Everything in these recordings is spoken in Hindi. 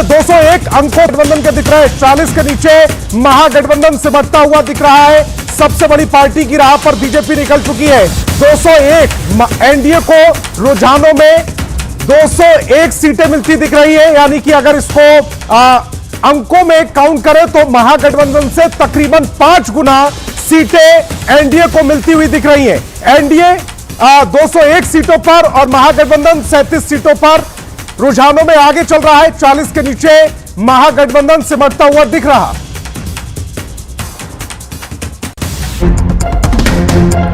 201 अंकों गठबंधन के दिख रहे हैं। 40 के नीचे महागठबंधन सिमटता हुआ दिख रहा है। सबसे बड़ी पार्टी की राह पर बीजेपी निकल चुकी है। 201 एनडीए को रुझानों में 201 सीटें मिलती दिख रही है, यानी कि अगर इसको अंकों में काउंट करें तो महागठबंधन से तकरीबन 5 गुना सीटें एनडीए को मिलती हुई दिख रही है। एनडीए 201 सीटों पर और महागठबंधन 37 सीटों पर रुझानों में आगे चल रहा है। 40 के नीचे महागठबंधन सिमटता हुआ दिख रहा।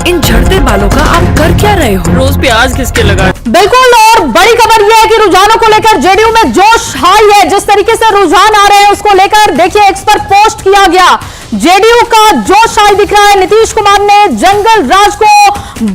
इन झड़ते बालों का आप कर क्या रहे हो? रोज प्याज किसके लगा? बिल्कुल, और बड़ी खबर यह है कि रुझानों को लेकर जेडीयू में जोश हाई है। जिस तरीके से रुझान आ रहे हैं उसको लेकर देखिए एक्स पर पोस्ट किया गया। जेडीयू का जोश हाई दिख रहा है। नीतीश कुमार ने जंगल राज को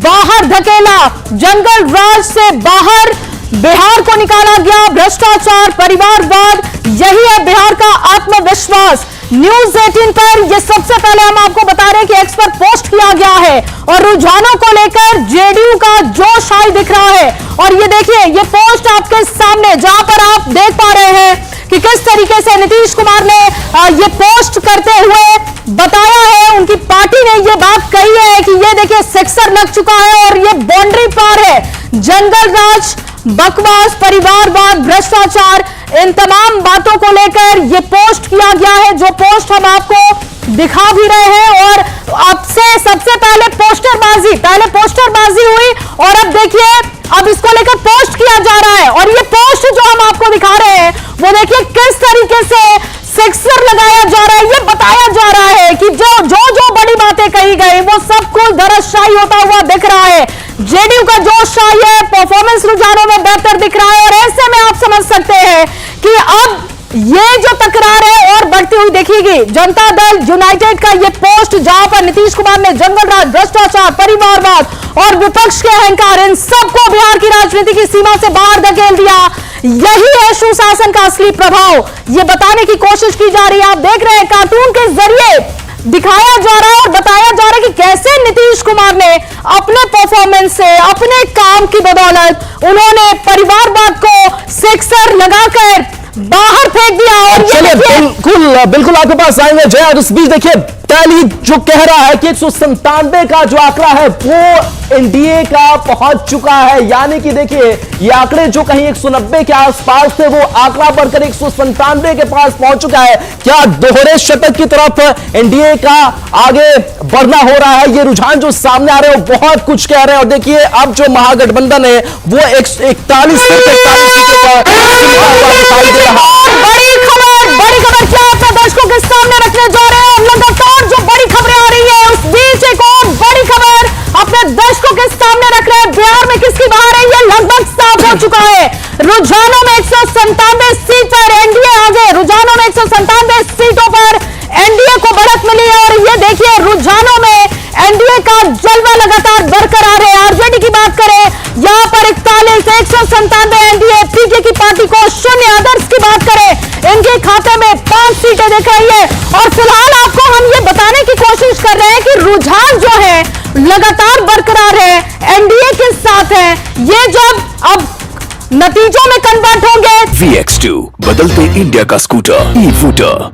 बाहर धकेला। जंगल राज से बाहर बिहार को निकाला गया। भ्रष्टाचार, परिवारवाद, यही है बिहार का आत्मविश्वास। न्यूज 18 पर यह सबसे पहले हम आपको बता रहे हैं कि एक्स पर पोस्ट किया गया है और रुझानों को लेकर जेडीयू का जोश हाई दिख रहा है। और ये देखिए, ये पोस्ट आपके सामने, जहां पर आप देख पा रहे हैं कि किस तरीके से नीतीश कुमार ने ये पोस्ट करते हुए बताया है। उनकी पार्टी ने ये बात कही है कि ये देखिए सिक्सर लग चुका है और ये बाउंड्री पार है। जंगल राज, बकवास, परिवारवाद, भ्रष्टाचार, इन तमाम बातों को लेकर यह पोस्ट किया गया है, जो पोस्ट हम आपको दिखा भी रहे हैं। और अब से सबसे पहले पोस्टरबाजी हुई और अब देखिए अब इसको लेकर पोस्ट किया जा रहा है। और ये पोस्ट जो हम आपको दिखा रहे हैं वो देखिए किस तरीके से सिक्सर लगाया जा रहा है। ये बताया जा रहा है कि जो बड़ी बातें कही गई वो सब कुछ धराशायी होता हुआ दिख रहा है। जेडीयू का जोश है, परफॉर्मेंस रुझानों में बेहतर दिख रहा है और ऐसे में आप समझ सकते हैं कि अब ये जो तकरार है और बढ़ती हुई दिखेगी। जनता दल यूनाइटेड का ये पोस्ट, जहां पर नीतीश कुमार ने जंगल राज, भ्रष्टाचार, परिवारवाद और विपक्ष के अहंकार, इन सबको बिहार की राजनीति की सीमा से बाहर धकेल दिया। यही है सुशासन का असली प्रभाव, ये बताने की कोशिश की जा रही है। आप देख रहे हैं कार्टून के जरिए दिखाया जा रहा है और बताया जा रहा है कि कैसे नीतीश कुमार ने अपने परफॉर्मेंस से, अपने काम की बदौलत उन्होंने परिवारवाद को सिक्सर लगाकर बाहर फेंक दिया। और चलिए बिल्कुल आपके पास आएंगे जया। इस बीच देखिए टैली जो कह रहा है कि 197 का जो आंकड़ा है वो एनडीए का पहुंच चुका है, यानी कि देखिए ये आंकड़े जो कहीं 190 के आसपास थे वो आंकड़ा बढ़कर 197 के पास पहुंच चुका है। क्या दोहरे शतक की तरफ एनडीए का आगे बढ़ना हो रहा है? ये रुझान जो सामने आ रहे हैं वो बहुत कुछ कह रहे हैं। और देखिए अब जो महागठबंधन है वो 41 से 43 सीटों पर दिखाई दे रहा है। बड़ी खबर क्या अपने दर्शकों के सामने रखने जा रहे हैं। लगातार जो बड़ी खबरें आ रही है उस बीच एक और बड़ी खबर अपने दर्शकों के सामने रख रहे हैं। बिहार में किसकी बाहर है ये लगभग साफ हो चुका है। रुझानों में 197 सीट पर एनडीए आगे। रुझानों में 197 सीटों पर एनडीए को बढ़त मिली है। और ये देखिए रुझानों में एनडीए का जलवा लगातार बरकरार है। आरजेडी की बात करें, यहां पर 41 से 197 एनडीए। पीके की पार्टी को 0। अदर्स की बात करें, इनके खाते में 5 सीटें दिख रही है। और फिलहाल आपको हम ये बताने की कोशिश कर रहे हैं कि रुझान जो है लगातार बरकरार है, एनडीए के साथ है। ये जब अब नतीजों में कन्वर्ट होंगे। VX2 बदलते इंडिया का स्कूटर ई-वूटर।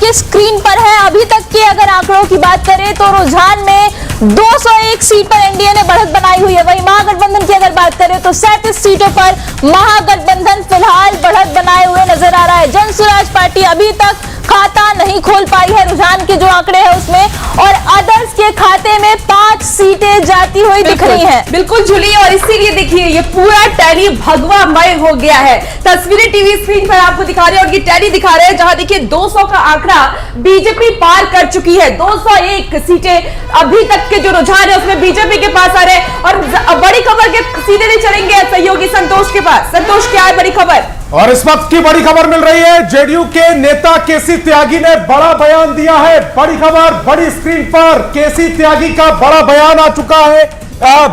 स्क्रीन पर है अभी तक के अगर आंकड़ों की बात करें तो रुझान में 201 सीट पर एनडीए ने बढ़त बनाई हुई है। वहीं महागठबंधन की अगर बात करें तो 37 सीटों पर महागठबंधन फिलहाल बढ़त बनाए हुए नजर आ रहा है। जन स्वराज पार्टी अभी तक खाता नहीं खोल पाई है रुझान के जो आंकड़े हैं उसमें, और अदर्स के खाते में 5 सीटें जाती हुई दिख रही हैं। बिल्कुल झुली, और इसीलिए देखिए ये पूरा टैली भगवामय हो गया है। तस्वीरें टीवी स्क्रीन पर आपको दिखा रहे हैं और ये टैली दिखा रहे हैं जहां देखिए 200 का आंकड़ा बीजेपी पार कर चुकी है। 201 सीटें अभी तक के जो रुझान है उसमें बीजेपी के पास आ रहे हैं। और बड़ी खबर के सीधे नहीं चलेंगे सहयोगी संतोष के पास। संतोष, क्या है बड़ी खबर? और इस वक्त की बड़ी खबर मिल रही है, जेडीयू के नेता केसी त्यागी ने बड़ा बयान दिया है। बड़ी खबर बड़ी स्क्रीन पर, केसी त्यागी का बड़ा बयान आ चुका है।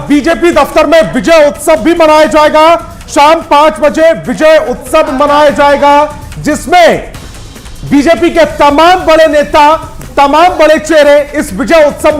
बीजेपी दफ्तर में विजय उत्सव भी मनाया जाएगा। शाम 5 बजे विजय उत्सव मनाया जाएगा, जिसमें बीजेपी के तमाम बड़े नेता, तमाम बड़े चेहरे इस विजय उत्सव